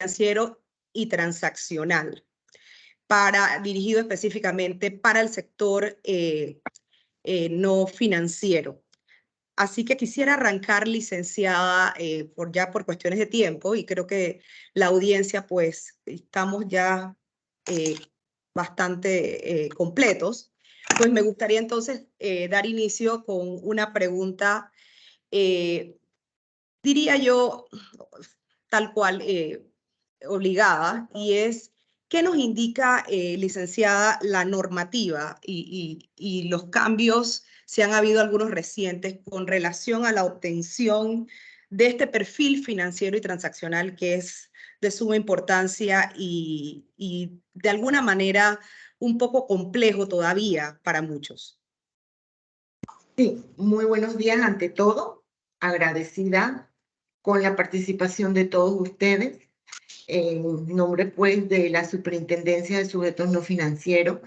financiero y transaccional, dirigido específicamente para el sector no financiero. Así que quisiera arrancar, licenciada, por cuestiones de tiempo, y creo que la audiencia, pues, estamos ya bastante completos. Pues me gustaría entonces dar inicio con una pregunta, diría yo, tal cual, obligada, y es, ¿qué nos indica, licenciada, la normativa y los cambios, si han habido algunos recientes, con relación a la obtención de este perfil financiero y transaccional que es de suma importancia y de alguna manera un poco complejo todavía para muchos? Sí, muy buenos días ante todo. Agradecida con la participación de todos ustedes. En nombre, pues, de la Superintendencia de Sujetos No Financieros,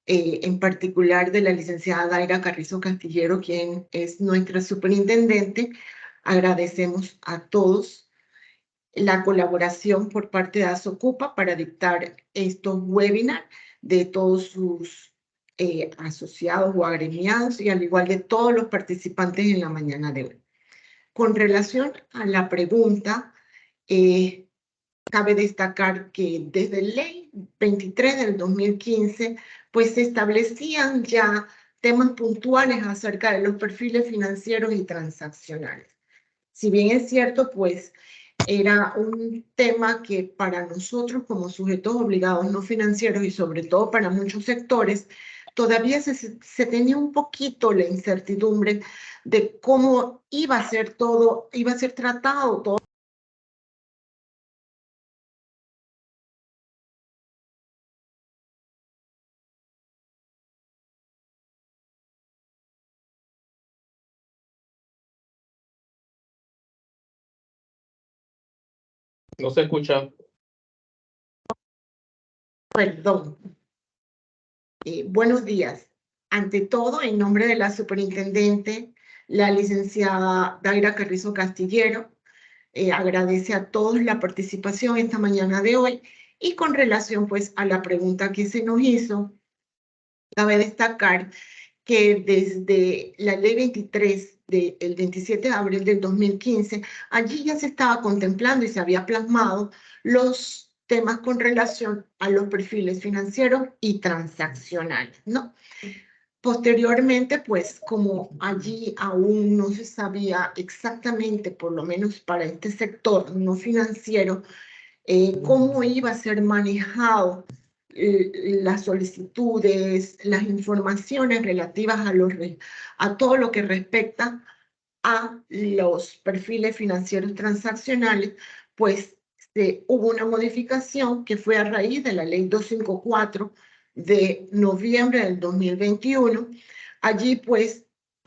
en particular de la licenciada Daira Carrizo Castillero, quien es nuestra superintendente, agradecemos a todos la colaboración por parte de Asocupa para dictar estos webinars de todos sus asociados o agremiados y al igual de todos los participantes en la mañana de hoy. Con relación a la pregunta, cabe destacar que desde la Ley 23 del 2015, pues se establecían ya temas puntuales acerca de los perfiles financieros y transaccionales. Si bien es cierto, pues era un tema que para nosotros como sujetos obligados no financieros y sobre todo para muchos sectores, todavía se tenía un poquito la incertidumbre de cómo iba a ser todo, iba a ser tratado todo. No se escucha. Perdón. Buenos días. Ante todo, en nombre de la superintendente, la licenciada Daira Carrizo Castillero, agradece a todos la participación esta mañana de hoy y con relación pues a la pregunta que se nos hizo, cabe destacar que desde la ley 23 del 27 de abril del 2015, allí ya se estaba contemplando y se había plasmado los temas con relación a los perfiles financieros y transaccionales, ¿no? Posteriormente, pues como allí aún no se sabía exactamente, por lo menos para este sector no financiero, cómo iba a ser manejado las solicitudes, las informaciones relativas a todo lo que respecta a los perfiles financieros transaccionales, pues hubo una modificación que fue a raíz de la ley 254 de noviembre del 2021. Allí pues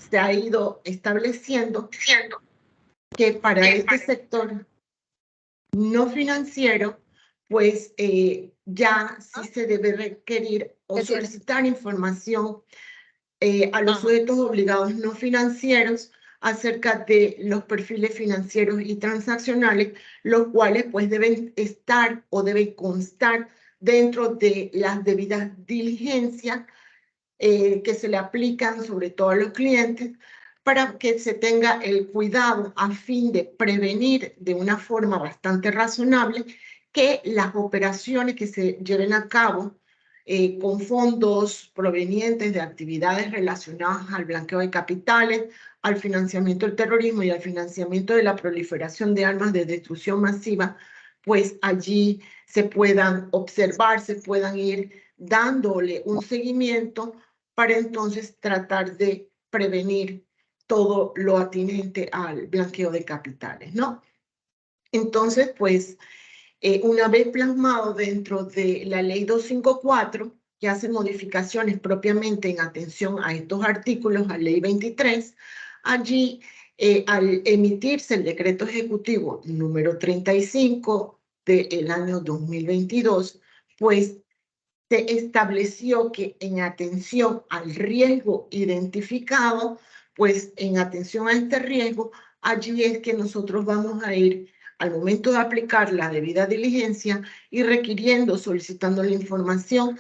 se ha ido estableciendo que para este sector no financiero, pues ya sí se debe requerir o solicitar información a los sujetos obligados no financieros acerca de los perfiles financieros y transaccionales, los cuales pues deben estar o deben constar dentro de las debidas diligencias que se le aplican sobre todo a los clientes para que se tenga el cuidado a fin de prevenir de una forma bastante razonable que las operaciones que se lleven a cabo con fondos provenientes de actividades relacionadas al blanqueo de capitales, al financiamiento del terrorismo y al financiamiento de la proliferación de armas de destrucción masiva, pues allí se puedan observar, se puedan ir dándole un seguimiento para entonces tratar de prevenir todo lo atinente al blanqueo de capitales, ¿no? Entonces, pues, una vez plasmado dentro de la ley 254, que hace modificaciones propiamente en atención a estos artículos, a ley 23, allí al emitirse el decreto ejecutivo número 35 del año 2022, pues se estableció que en atención al riesgo identificado, pues en atención a este riesgo, allí es que nosotros vamos a ir al momento de aplicar la debida diligencia y requiriendo, solicitando la información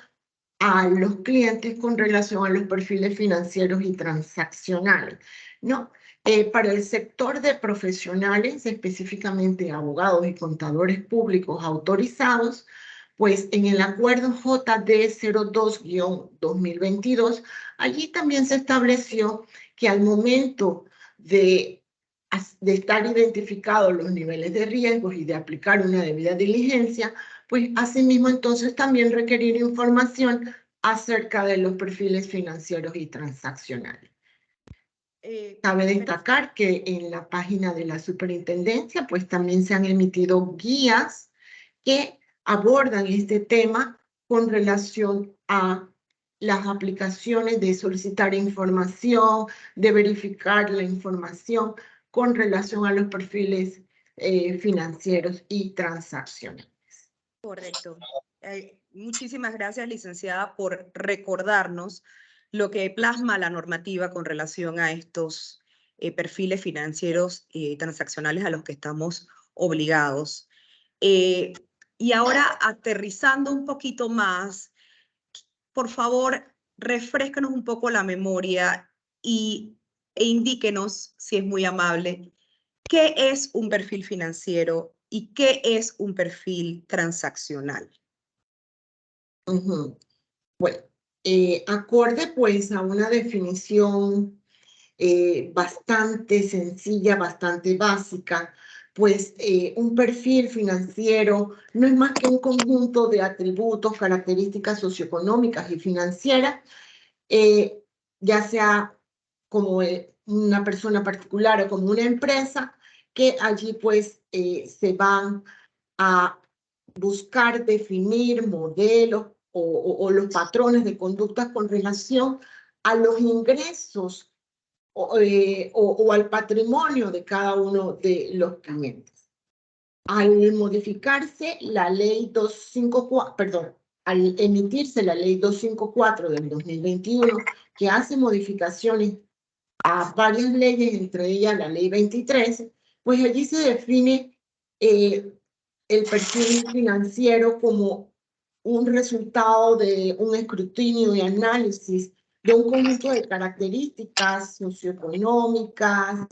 a los clientes con relación a los perfiles financieros y transaccionales, ¿no? Para el sector de profesionales, específicamente abogados y contadores públicos autorizados, pues en el acuerdo JD 02-2022, allí también se estableció que al momento de estar identificados los niveles de riesgos y de aplicar una debida diligencia, pues asimismo entonces también requerir información acerca de los perfiles financieros y transaccionales. Cabe destacar que en la página de la superintendencia pues también se han emitido guías que abordan este tema con relación a las aplicaciones de solicitar información, de verificar la información con relación a los perfiles financieros y transaccionales. Correcto. Muchísimas gracias, licenciada, por recordarnos lo que plasma la normativa con relación a estos perfiles financieros y transaccionales a los que estamos obligados. Y ahora, aterrizando un poquito más, por favor, refréscanos un poco la memoria e indíquenos, si es muy amable, ¿qué es un perfil financiero y qué es un perfil transaccional? Bueno, acorde pues a una definición bastante sencilla, bastante básica, pues un perfil financiero no es más que un conjunto de atributos, características socioeconómicas y financieras, ya sea como una persona particular o como una empresa, que allí pues se van a buscar definir modelos o los patrones de conducta con relación a los ingresos o al patrimonio de cada uno de los clientes. Al modificarse la ley 254, perdón, al emitirse la ley 254 del 2021, que hace modificaciones a varias leyes, entre ellas la ley 23, pues allí se define el perfil financiero como un resultado de un escrutinio y análisis de un conjunto de características socioeconómicas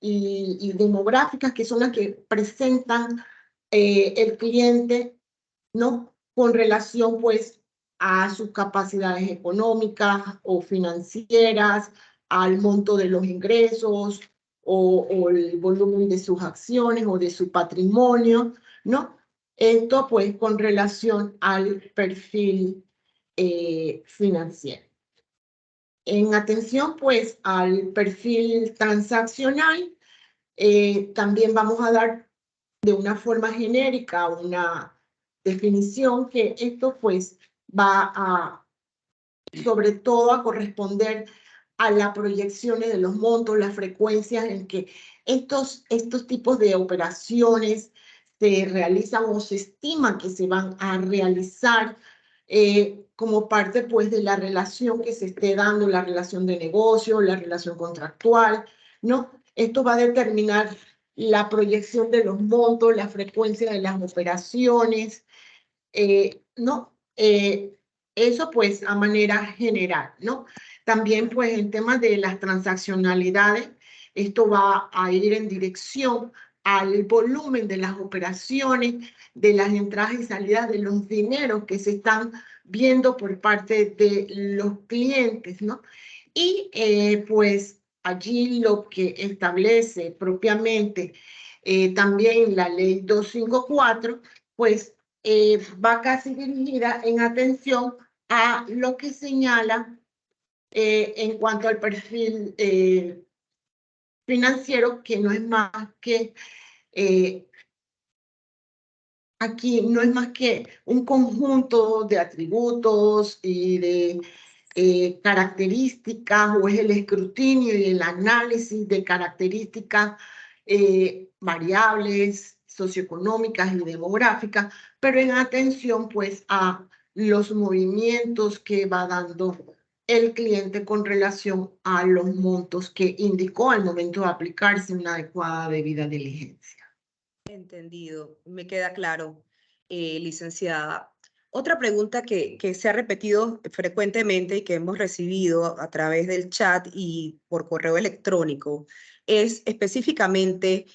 y demográficas que son las que presentan el cliente, ¿no? Con relación, pues, a sus capacidades económicas o financieras, al monto de los ingresos o el volumen de sus acciones o de su patrimonio, ¿no? Esto, pues, con relación al perfil financiero. En atención, pues, al perfil transaccional, también vamos a dar de una forma genérica una definición que esto, pues, va a, sobre todo, a corresponder a las proyecciones de los montos, las frecuencias en que estos tipos de operaciones se realizan o se estima que se van a realizar como parte pues de la relación que se esté dando, la relación de negocio, la relación contractual, ¿no? Esto va a determinar la proyección de los montos, la frecuencia de las operaciones, ¿no? Eso pues a manera general, ¿no? También pues en temas de las transaccionalidades, esto va a ir en dirección al volumen de las operaciones, de las entradas y salidas de los dineros que se están viendo por parte de los clientes, ¿no? Y pues allí lo que establece propiamente también la ley 254, pues va casi dirigida en atención a lo que señala en cuanto al perfil financiero, que no es más que, aquí no es más que un conjunto de atributos y de características, o es el escrutinio y el análisis de características variables socioeconómicas y demográficas, pero en atención pues a los movimientos que va dando el cliente con relación a los montos que indicó al momento de aplicarse una adecuada debida diligencia. Entendido, me queda claro, licenciada. Otra pregunta que se ha repetido frecuentemente y que hemos recibido a través del chat y por correo electrónico es específicamente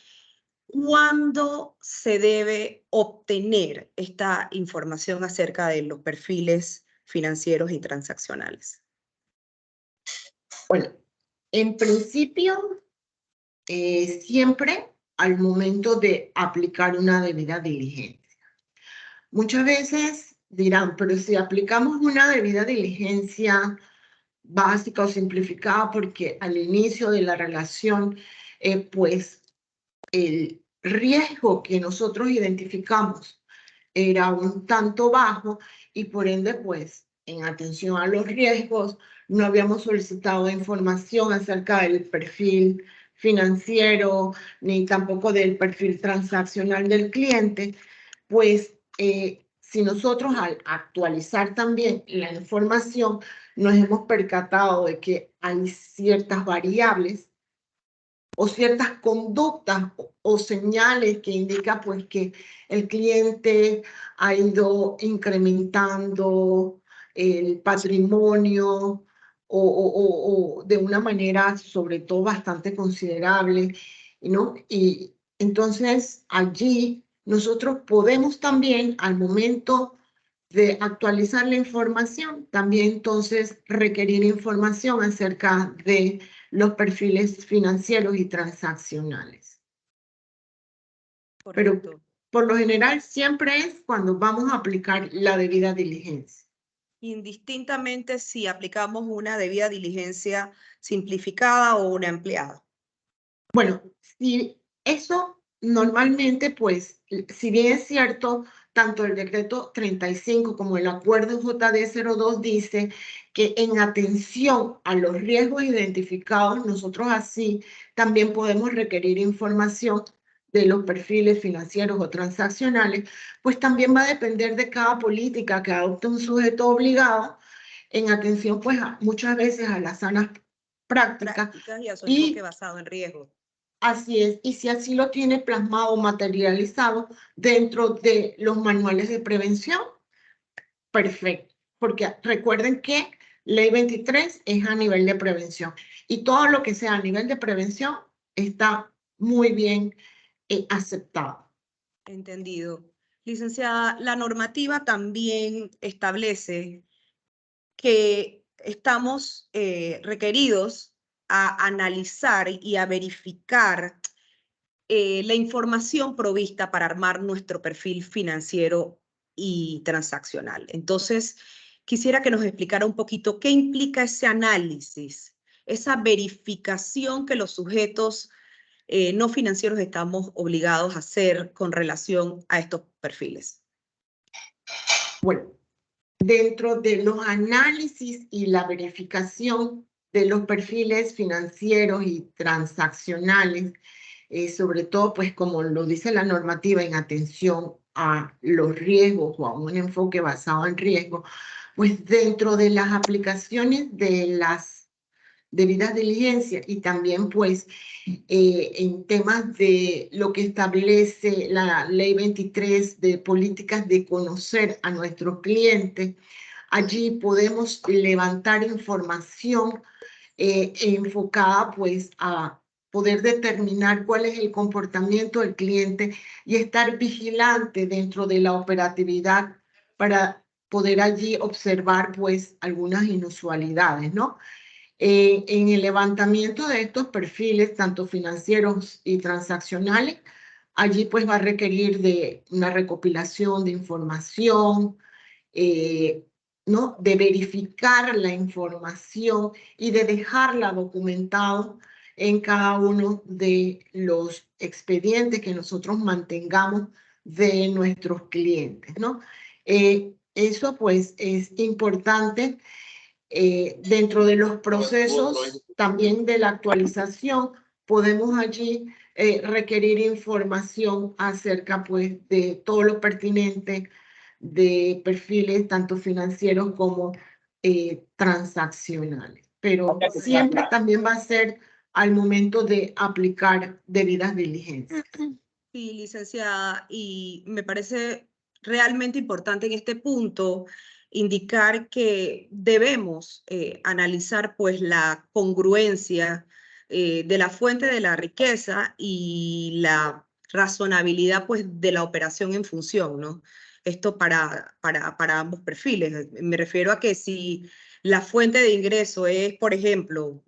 cuándo se debe obtener esta información acerca de los perfiles financieros y transaccionales. Bueno, en principio, siempre al momento de aplicar una debida diligencia. Muchas veces dirán, pero si aplicamos una debida diligencia básica o simplificada, porque al inicio de la relación, pues el riesgo que nosotros identificamos era un tanto bajo y por ende, pues, en atención a los riesgos, no habíamos solicitado información acerca del perfil financiero ni tampoco del perfil transaccional del cliente, pues si nosotros al actualizar también la información nos hemos percatado de que hay ciertas variables o ciertas conductas o señales que indican pues que el cliente ha ido incrementando el patrimonio o de una manera sobre todo bastante considerable, ¿no? Y entonces allí nosotros podemos también al momento de actualizar la información, también entonces requerir información acerca de los perfiles financieros y transaccionales. Correcto. Pero por lo general siempre es cuando vamos a aplicar la debida diligencia. Indistintamente si aplicamos una debida diligencia simplificada o una empleada. Bueno, si eso normalmente, pues, si bien es cierto, tanto el decreto 35 como el acuerdo JD02 dice que en atención a los riesgos identificados, nosotros así también podemos requerir información de los perfiles financieros o transaccionales, pues también va a depender de cada política que adopte un sujeto obligado en atención, pues, muchas veces a las sanas prácticas Y a su y enfoque basado en riesgo. así es, y si así lo tiene plasmado o materializado dentro de los manuales de prevención, perfecto. Porque recuerden que Ley 23 es a nivel de prevención y todo lo que sea a nivel de prevención está muy bien aceptado. Entendido. Licenciada, la normativa también establece que estamos requeridos a analizar y a verificar la información provista para armar nuestro perfil financiero y transaccional. Entonces, quisiera que nos explicara un poquito qué implica ese análisis, esa verificación que los sujetos no financieros estamos obligados a hacer con relación a estos perfiles. Bueno, dentro de los análisis y la verificación de los perfiles financieros y transaccionales, sobre todo, pues como lo dice la normativa, en atención a los riesgos o a un enfoque basado en riesgo, pues dentro de las aplicaciones de las debidas diligencias y también pues en temas de lo que establece la Ley 23 de políticas de conocer a nuestros clientes, allí podemos levantar información enfocada pues a poder determinar cuál es el comportamiento del cliente y estar vigilante dentro de la operatividad para poder allí observar pues algunas inusualidades, ¿no? En el levantamiento de estos perfiles, tanto financieros y transaccionales, allí pues va a requerir de una recopilación de información, ¿no? De verificar la información y de dejarla documentado en cada uno de los expedientes que nosotros mantengamos de nuestros clientes, ¿no? Eso pues es importante dentro de los procesos también de la actualización. Podemos allí requerir información acerca pues de todo lo pertinente de perfiles tanto financieros como transaccionales. Pero siempre también va a ser al momento de aplicar debidas diligencias. Sí, licenciada, y me parece realmente importante en este punto indicar que debemos analizar pues la congruencia de la fuente de la riqueza y la razonabilidad pues de la operación en función, ¿no? Esto para ambos perfiles. Me refiero a que si la fuente de ingreso es, por ejemplo,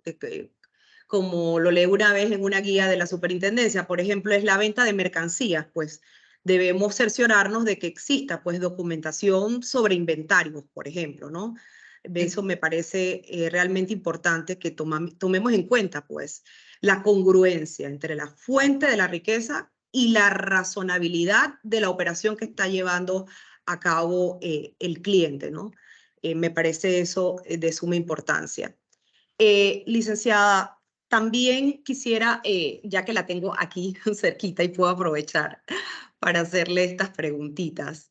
como lo leí una vez en una guía de la superintendencia, por ejemplo, es la venta de mercancías, pues debemos cerciorarnos de que exista pues documentación sobre inventarios, por ejemplo, ¿no? Eso me parece realmente importante que tomemos en cuenta pues la congruencia entre la fuente de la riqueza y la razonabilidad de la operación que está llevando a cabo el cliente, ¿no? Me parece eso de suma importancia. Licenciada, también quisiera, ya que la tengo aquí cerquita y puedo aprovechar para hacerle estas preguntitas,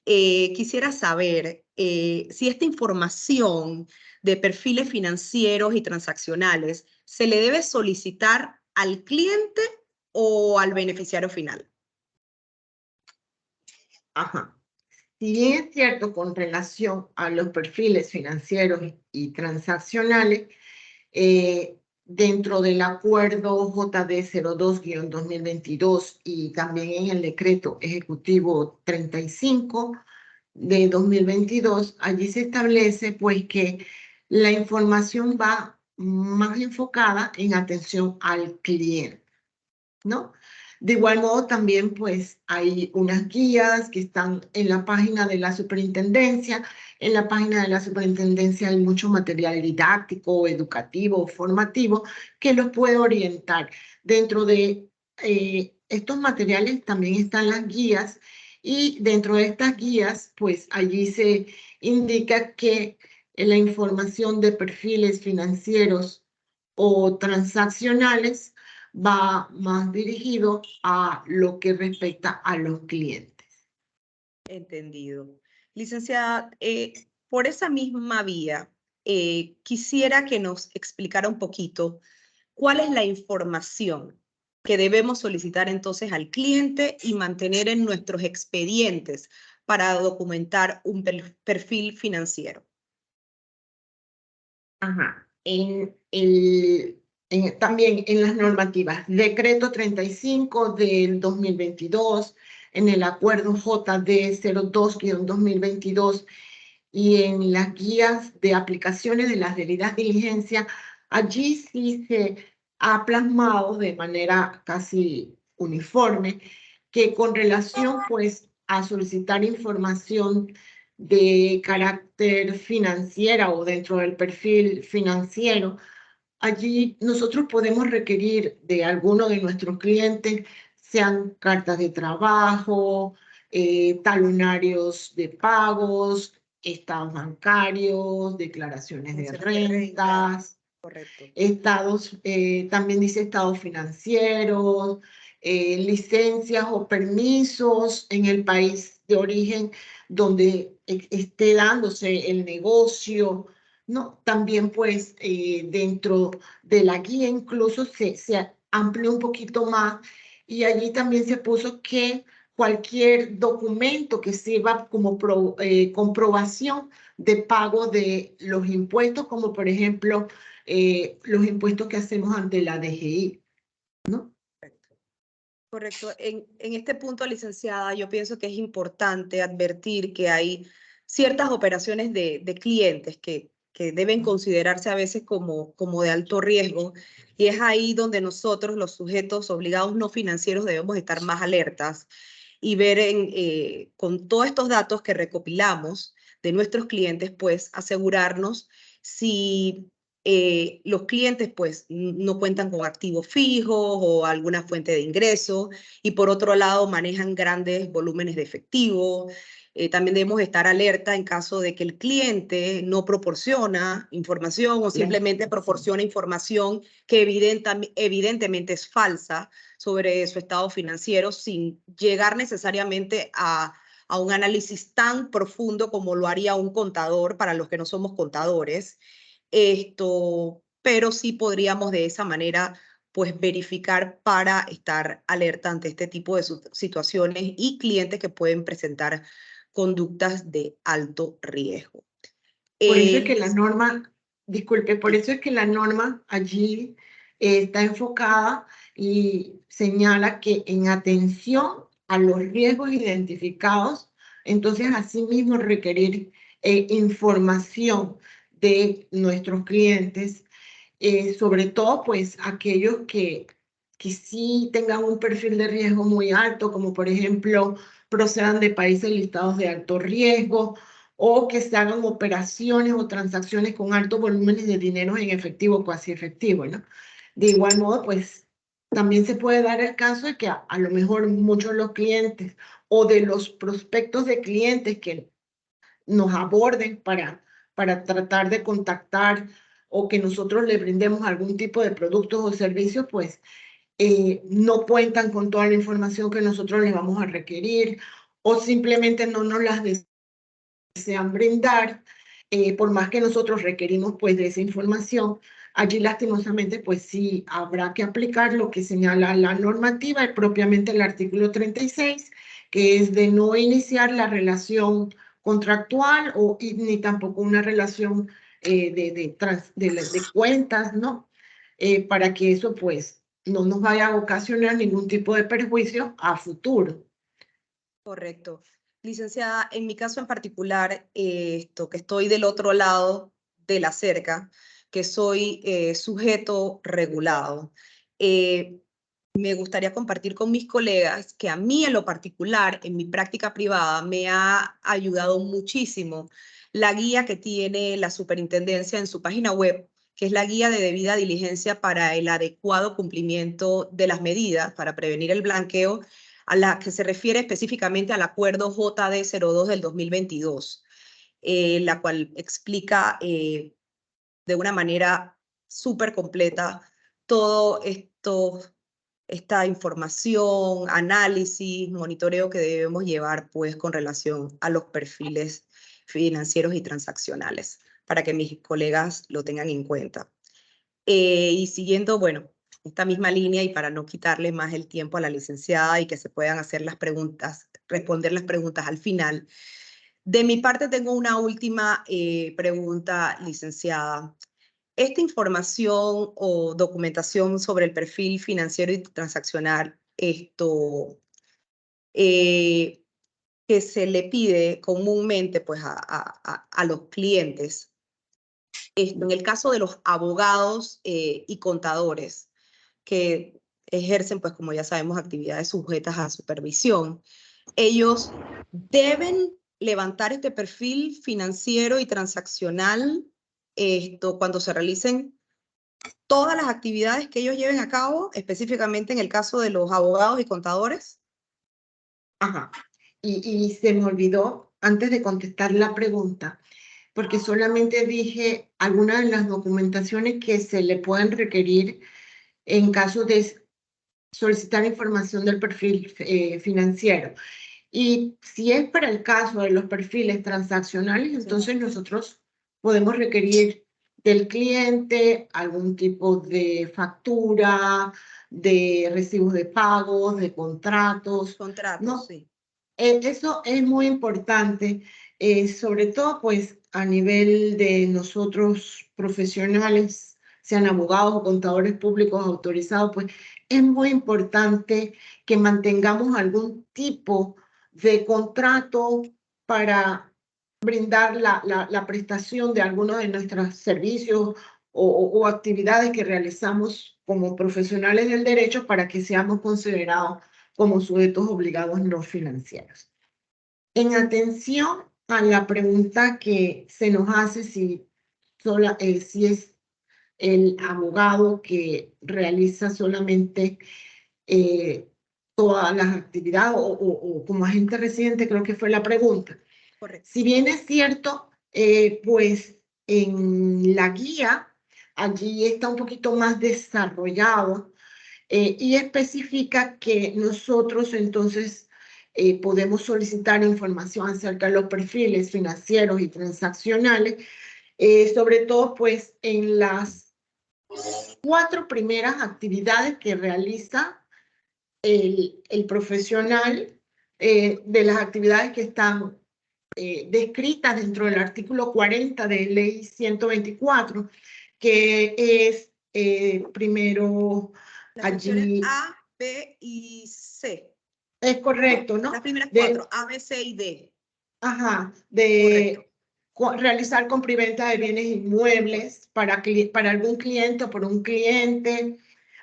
quisiera saber si esta información de perfiles financieros y transaccionales se le debe solicitar al cliente o al beneficiario final. Ajá. Si bien es cierto con relación a los perfiles financieros y transaccionales, dentro del acuerdo JD 02-2022 y también en el decreto ejecutivo 35 de 2022, allí se establece pues que la información va más enfocada en atención al cliente, ¿no? De igual modo también pues hay unas guías que están en la página de la superintendencia. En la página de la superintendencia hay mucho material didáctico, educativo, formativo que los puede orientar. Dentro de estos materiales también están las guías y dentro de estas guías pues allí se indica que la información de perfiles financieros o transaccionales va más dirigido a lo que respecta a los clientes. Entendido. Licenciada, por esa misma vía, quisiera que nos explicara un poquito cuál es la información que debemos solicitar entonces al cliente y mantener en nuestros expedientes para documentar un perfil financiero. Ajá. También en las normativas, decreto 35 del 2022, en el acuerdo JD 02-2022 y en las guías de aplicaciones de las debidas diligencias, allí sí se ha plasmado de manera casi uniforme que con relación pues a solicitar información de carácter financiera o dentro del perfil financiero, allí nosotros podemos requerir de alguno de nuestros clientes, sean cartas de trabajo, talonarios de pagos, estados bancarios, declaraciones de rentas, Correcto. estados, también dice estados financieros, licencias o permisos en el país de origen donde esté dándose el negocio, ¿no? También pues dentro de la guía incluso se amplió un poquito más y allí también se puso que cualquier documento que sirva como comprobación de pago de los impuestos, como por ejemplo los impuestos que hacemos ante la DGI, ¿no? Correcto. En este punto, licenciada, yo pienso que es importante advertir que hay ciertas operaciones de clientes que deben considerarse a veces como de alto riesgo, y es ahí donde nosotros, los sujetos obligados no financieros, debemos estar más alertas y ver con todos estos datos que recopilamos de nuestros clientes, pues asegurarnos si los clientes pues no cuentan con activos fijos o alguna fuente de ingreso, y por otro lado manejan grandes volúmenes de efectivo. También debemos estar alerta en caso de que el cliente no proporciona información o simplemente proporciona información que evidentemente es falsa sobre su estado financiero sin llegar necesariamente a un análisis tan profundo como lo haría un contador para los que no somos contadores. Pero sí podríamos de esa manera pues verificar para estar alerta ante este tipo de situaciones y clientes que pueden presentar conductas de alto riesgo. Por eso es que la norma, disculpe, por eso es que la norma allí está enfocada y señala que en atención a los riesgos identificados, entonces asimismo requerir información de nuestros clientes, sobre todo pues aquellos que sí tengan un perfil de riesgo muy alto, como por ejemplo procedan de países listados de alto riesgo, o que se hagan operaciones o transacciones con altos volúmenes de dinero en efectivo o cuasi efectivo, ¿no? De igual modo, pues también se puede dar el caso de que a lo mejor muchos de los clientes o de los prospectos de clientes que nos aborden para tratar de contactar o que nosotros le brindemos algún tipo de productos o servicios, pues no cuentan con toda la información que nosotros les vamos a requerir o simplemente no nos las desean brindar, por más que nosotros requerimos pues de esa información. Allí lastimosamente pues sí habrá que aplicar lo que señala la normativa y propiamente el artículo 36, que es de no iniciar la relación contractual ni tampoco una relación de cuentas, ¿no? Para que eso pues no nos vaya a ocasionar ningún tipo de perjuicio a futuro. Correcto. Licenciada, en mi caso en particular, que estoy del otro lado de la cerca, que soy sujeto regulado, me gustaría compartir con mis colegas que a mí en lo particular, en mi práctica privada, me ha ayudado muchísimo la guía que tiene la superintendencia en su página web, que es la guía de debida diligencia para el adecuado cumplimiento de las medidas para prevenir el blanqueo, a la que se refiere específicamente al acuerdo JD02 del 2022, la cual explica de una manera súper completa todo esta información, análisis, monitoreo que debemos llevar pues con relación a los perfiles financieros y transaccionales, para que mis colegas lo tengan en cuenta. Y siguiendo, bueno, esta misma línea y para no quitarle más el tiempo a la licenciada y que se puedan hacer las preguntas, responder las preguntas al final. De mi parte tengo una última pregunta, licenciada. Esta información o documentación sobre el perfil financiero y transaccional, que se le pide comúnmente pues, a los clientes, en el caso de los abogados y contadores que ejercen, pues como ya sabemos, actividades sujetas a supervisión, ellos deben levantar este perfil financiero y transaccional cuando se realicen todas las actividades que ellos lleven a cabo, específicamente en el caso de los abogados y contadores. Ajá. Y se me olvidó, antes de contestar la pregunta, porque solamente dije algunas de las documentaciones que se le pueden requerir en caso de solicitar información del perfil financiero. Y si es para el caso de los perfiles transaccionales, entonces nosotros podemos requerir del cliente algún tipo de factura, de recibos de pagos, de contratos. Contratos, ¿no? sí. Eso es muy importante, sobre todo pues a nivel de nosotros profesionales, sean abogados o contadores públicos autorizados, pues es muy importante que mantengamos algún tipo de contrato para brindar la prestación de algunos de nuestros servicios o actividades que realizamos como profesionales del derecho para que seamos considerados como sujetos obligados no financieros. En atención a la pregunta que se nos hace si es el abogado que realiza solamente todas las actividades o como agente residente, creo que fue la pregunta. Correcto. Si bien es cierto, pues en la guía allí está un poquito más desarrollado y especifica que nosotros entonces podemos solicitar información acerca de los perfiles financieros y transaccionales, sobre todo pues en las 4 primeras actividades que realiza el profesional, de las actividades que están descritas dentro del artículo 40 de Ley 124, que es primero Las secciones allí. A, B y C. Es correcto, ¿no? Las primeras 4, A, B, C y D. Ajá, de realizar compra y venta de bienes inmuebles para algún cliente o por un cliente,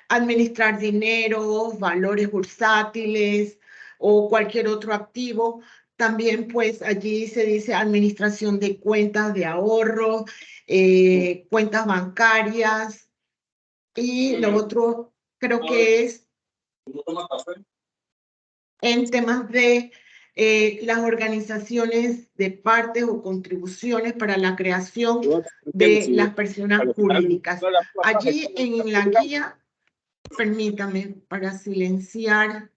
administrar dinero, valores bursátiles o cualquier otro activo. También, pues, allí se dice administración de cuentas de ahorro, cuentas bancarias, y lo otro creo que es en temas de las organizaciones de partes o contribuciones para la creación de las personas jurídicas. Allí en la guía, permítame para silenciar.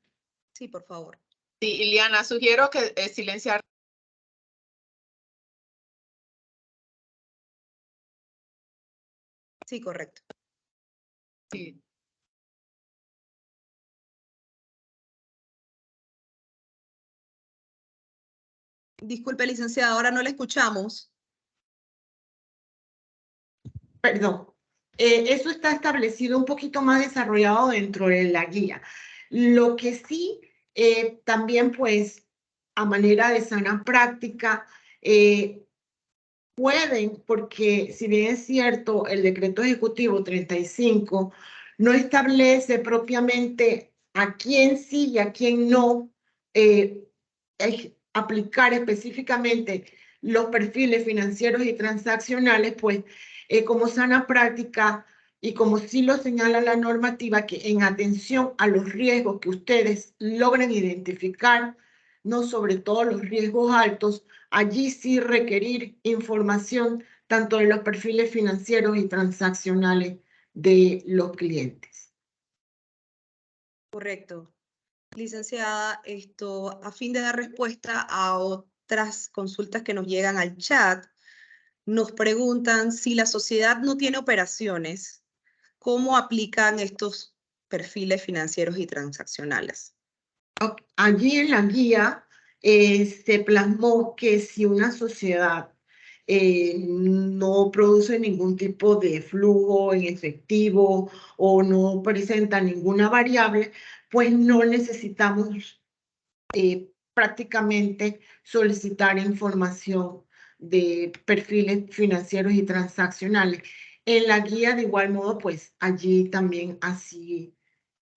Sí, por favor. Sí, Iliana, sugiero que silenciar. Sí, correcto. Sí. Disculpe, licenciada, ahora no la escuchamos. Perdón. Eso está establecido un poquito más desarrollado dentro de la guía. Lo que sí, también pues a manera de sana práctica, pueden, porque si bien es cierto, el decreto ejecutivo 35 no establece propiamente a quién sí y a quién no aplicar específicamente los perfiles financieros y transaccionales, pues como sana práctica y como sí lo señala la normativa, que en atención a los riesgos que ustedes logren identificar, no sobre todo los riesgos altos, allí sí requerir información tanto de los perfiles financieros y transaccionales de los clientes. Correcto. Licenciada, a fin de dar respuesta a otras consultas que nos llegan al chat, nos preguntan si la sociedad no tiene operaciones, ¿cómo aplican estos perfiles financieros y transaccionales? Allí en la guía se plasmó que si una sociedad no produce ningún tipo de flujo en efectivo o no presenta ninguna variable, pues no necesitamos prácticamente solicitar información de perfiles financieros y transaccionales. En la guía, de igual modo, pues allí también así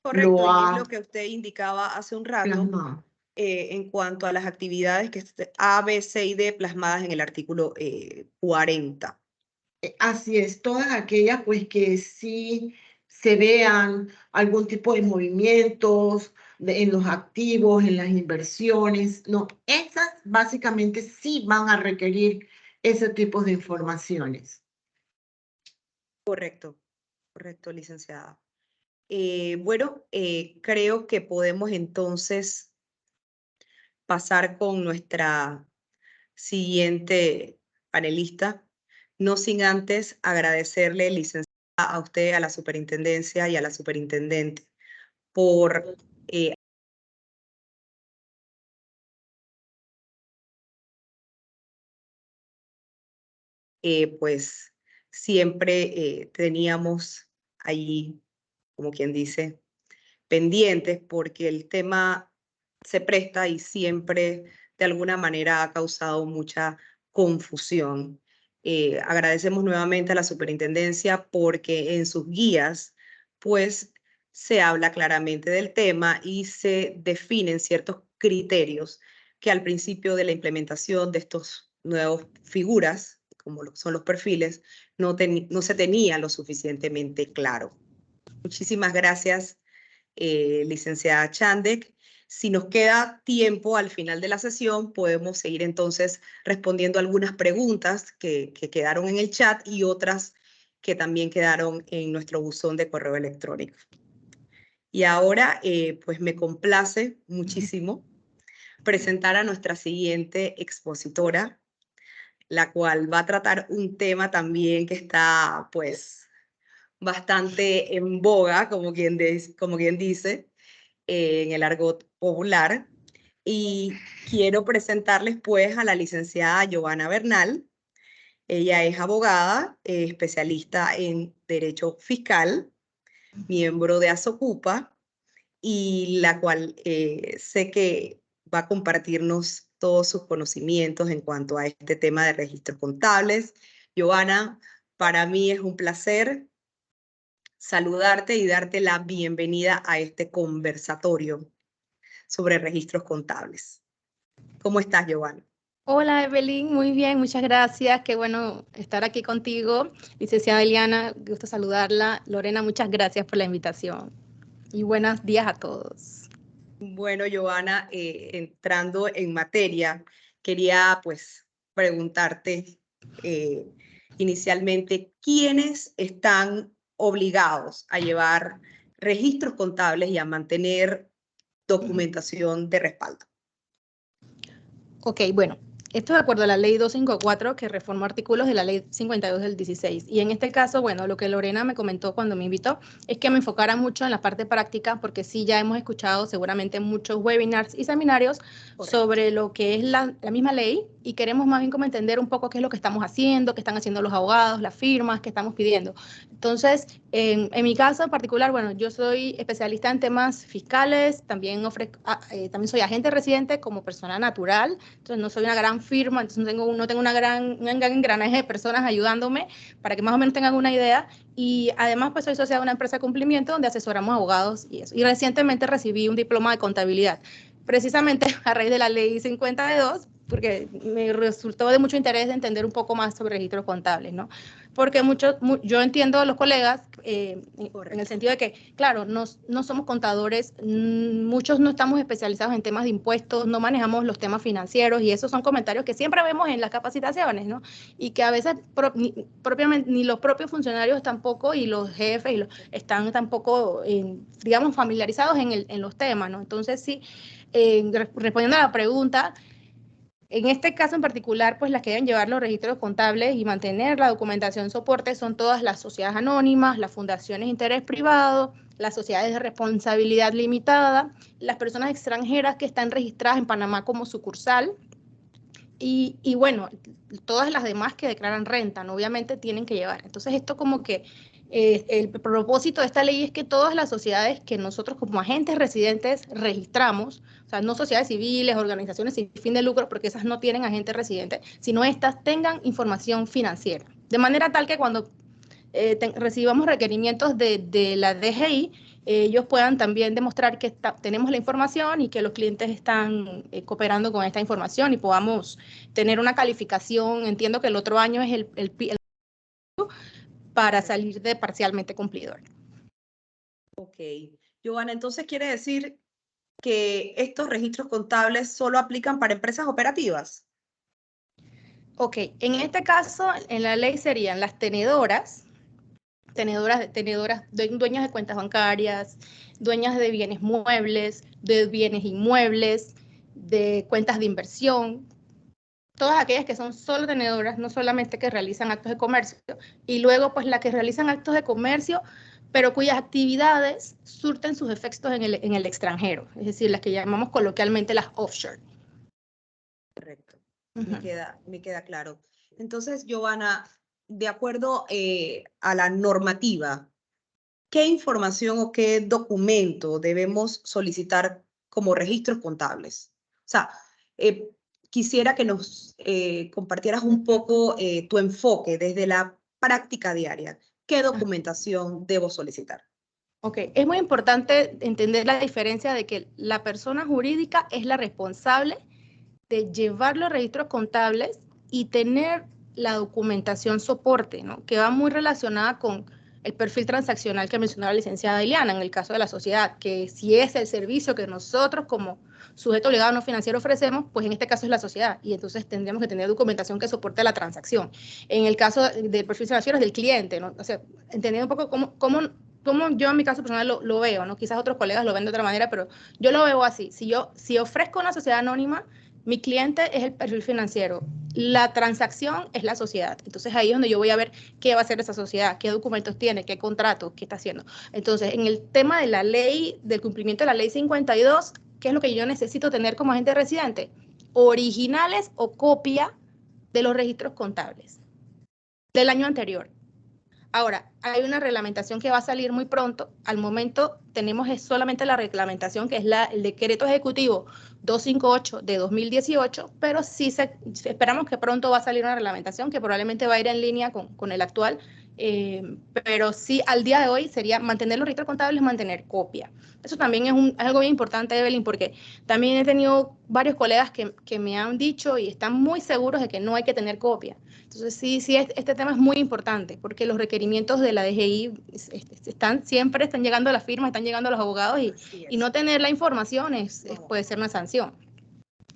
Correcto, lo y es ha lo que usted indicaba hace un rato plasmado. en cuanto a las actividades que A, B, C y D plasmadas en el artículo 40. Así es, todas aquellas pues que sí se vean algún tipo de movimientos en los activos, en las inversiones, no, esas básicamente sí van a requerir ese tipo de informaciones. Correcto, correcto, licenciada. Bueno, creo que podemos entonces pasar con nuestra siguiente panelista, no sin antes agradecerle, licenciada, a usted, a la superintendencia y a la superintendente por pues siempre teníamos ahí, como quien dice, pendientes porque el tema se presta y siempre de alguna manera ha causado mucha confusión. Agradecemos nuevamente a la superintendencia porque en sus guías pues se habla claramente del tema y se definen ciertos criterios que al principio de la implementación de estos nuevos figuras, como son los perfiles, no se tenía lo suficientemente claro. Muchísimas gracias, licenciada Chandek. Si nos queda tiempo al final de la sesión, podemos seguir entonces respondiendo algunas preguntas que quedaron en el chat y otras que también quedaron en nuestro buzón de correo electrónico. Y ahora, pues me complace muchísimo presentar a nuestra siguiente expositora, la cual va a tratar un tema también que está, pues, bastante en boga, como quien dice, en el argot popular. Y quiero presentarles pues a la licenciada Giovanna Bernal. Ella es abogada, especialista en Derecho Fiscal, miembro de Asocupa, y la cual sé que va a compartirnos todos sus conocimientos en cuanto a este tema de registros contables. Giovanna, para mí es un placer saludarte y darte la bienvenida a este conversatorio sobre registros contables. ¿Cómo estás, Giovanna? Hola, Evelyn, muy bien, muchas gracias. Qué bueno estar aquí contigo. Licenciada Eliana, gusto saludarla. Lorena, muchas gracias por la invitación. Y buenos días a todos. Bueno, Giovanna, entrando en materia, quería pues preguntarte inicialmente, ¿quiénes están obligados a llevar registros contables y a mantener documentación de respaldo? Ok, bueno, esto de acuerdo a la ley 254 que reformó artículos de la ley 52 del 16. Y en este caso, bueno, lo que Lorena me comentó cuando me invitó es que me enfocara mucho en la parte práctica, porque sí, ya hemos escuchado seguramente muchos webinars y seminarios sobre lo que es la misma ley, y queremos más bien como entender un poco qué es lo que estamos haciendo, qué están haciendo los abogados, las firmas, qué estamos pidiendo. Entonces, en mi caso en particular, bueno, yo soy especialista en temas fiscales, también soy agente residente como persona natural. Entonces no soy una gran firma, entonces no tengo un gran engranaje de personas ayudándome, para que más o menos tengan una idea. Y además pues soy asociada a una empresa de cumplimiento donde asesoramos abogados y eso. Y recientemente recibí un diploma de contabilidad, precisamente a raíz de la ley 52, porque me resultó de mucho interés de entender un poco más sobre registros contables, ¿no? Porque yo entiendo a los colegas en el sentido de que, claro, no somos contadores, muchos no estamos especializados en temas de impuestos, no manejamos los temas financieros, y esos son comentarios que siempre vemos en las capacitaciones, ¿no? Y que a veces propiamente ni los propios funcionarios tampoco, y los jefes están tampoco, digamos, familiarizados en los temas, ¿no? Entonces, sí, respondiendo a la pregunta, en este caso en particular, pues las que deben llevar los registros contables y mantener la documentación soporte son todas las sociedades anónimas, las fundaciones de interés privado, las sociedades de responsabilidad limitada, las personas extranjeras que están registradas en Panamá como sucursal, y bueno, todas las demás que declaran renta, ¿no? Obviamente tienen que llevar. Entonces esto como que el propósito de esta ley es que todas las sociedades que nosotros como agentes residentes registramos, o sea, no sociedades civiles, organizaciones sin fin de lucro, porque esas no tienen agentes residentes, sino estas tengan información financiera. De manera tal que cuando recibamos requerimientos de la DGI, ellos puedan también demostrar que tenemos la información y que los clientes están cooperando con esta información, y podamos tener una calificación. Entiendo que el otro año es el para salir de parcialmente cumplidor. Ok. Giovanna, entonces quiere decir que estos registros contables solo aplican para empresas operativas. Ok, en este caso, en la ley serían las tenedoras, dueñas de cuentas bancarias, dueñas de bienes muebles, de bienes inmuebles, de cuentas de inversión, todas aquellas que son solo tenedoras, no solamente que realizan actos de comercio, y luego pues las que realizan actos de comercio, pero cuyas actividades surten sus efectos en el extranjero, es decir, las que llamamos coloquialmente las offshore. Correcto, me queda claro. Entonces, Giovanna, de acuerdo a la normativa, ¿qué información o qué documento debemos solicitar como registros contables? O sea, quisiera que nos compartieras un poco tu enfoque desde la práctica diaria. ¿Qué documentación debo solicitar? Ok, es muy importante entender la diferencia de que la persona jurídica es la responsable de llevar los registros contables y tener la documentación soporte, ¿no? Que va muy relacionada con el perfil transaccional que mencionaba la licenciada Ileana en el caso de la sociedad, que si es el servicio que nosotros como sujeto obligado no financiero ofrecemos, pues en este caso es la sociedad, y entonces tendríamos que tener documentación que soporte la transacción. En el caso del perfil financiero es del cliente, ¿no? O sea, entendiendo un poco cómo yo en mi caso personal lo veo, ¿no? Quizás otros colegas lo ven de otra manera, pero yo lo veo así. Si ofrezco una sociedad anónima, mi cliente es el perfil financiero. la transacción es la sociedad. Entonces ahí es donde yo voy a ver qué va a hacer esa sociedad, qué documentos tiene, qué contratos, qué está haciendo. Entonces, en el tema de la ley, del cumplimiento de la ley 52, ¿qué es lo que yo necesito tener como agente residente? Originales o copia de los registros contables del año anterior. Ahora, hay una reglamentación que va a salir muy pronto. Al momento tenemos solamente la reglamentación, que es el decreto ejecutivo 258 de 2018, pero sí esperamos que pronto va a salir una reglamentación que probablemente va a ir en línea con el actual, pero sí al día de hoy sería mantener los registros contables, mantener copia. Eso también es algo bien importante, Evelyn, porque también he tenido varios colegas que me han dicho y están muy seguros de que no hay que tener copia. Entonces, sí, este tema es muy importante porque los requerimientos de la DGI siempre están llegando a las firmas, están llegando a los abogados y no tener la información puede ser una sanción.